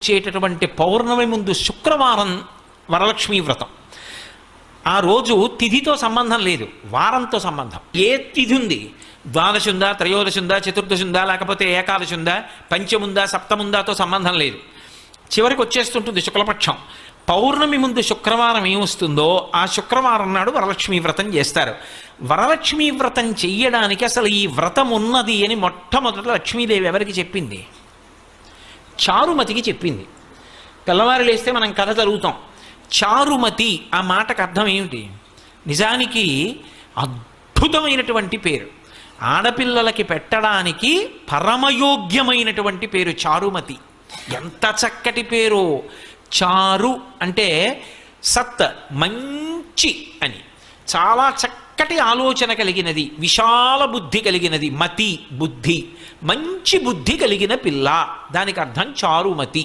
వచ్చేటటువంటి పౌర్ణమి ముందు శుక్రవారం వరలక్ష్మీ వ్రతం. ఆ రోజు తిథితో సంబంధం లేదు, వారంతో సంబంధం. ఏ తిథి ఉంది, ద్వాదశి ఉందా, త్రయోదశి ఉందా, చతుర్దశి ఉందా, లేకపోతే ఏకాదశి ఉందా, పంచముందా, సప్తముందాతో సంబంధం లేదు. చివరికి వచ్చేస్తుంటుంది శుక్లపక్షం. పౌర్ణమి ముందు శుక్రవారం ఏమొస్తుందో ఆ శుక్రవారం నాడు వరలక్ష్మీ వ్రతం చేస్తారు. వరలక్ష్మీ వ్రతం చెయ్యడానికి అసలు ఈ వ్రతం ఉన్నది అని మొట్టమొదట లక్ష్మీదేవి ఎవరికి చెప్పింది? చారుమతికి చెప్పింది. తెల్లవారు లేస్తే మనం కథ చదువుతాం. చారుమతి ఆ మాటకు అర్థం ఏమిటి? నిజానికి అద్భుతమైనటువంటి పేరు, ఆడపిల్లలకి పెట్టడానికి పరమయోగ్యమైనటువంటి పేరు చారుమతి. ఎంత చక్కటి పేరు! చారు అంటే సత్, మంచి అని, చాలా చక్కటి ఆలోచన కలిగినది, విశాల బుద్ధి కలిగినది. మతి బుద్ధి, మంచి బుద్ధి కలిగిన పిల్ల, దానికి అర్థం చారుమతి.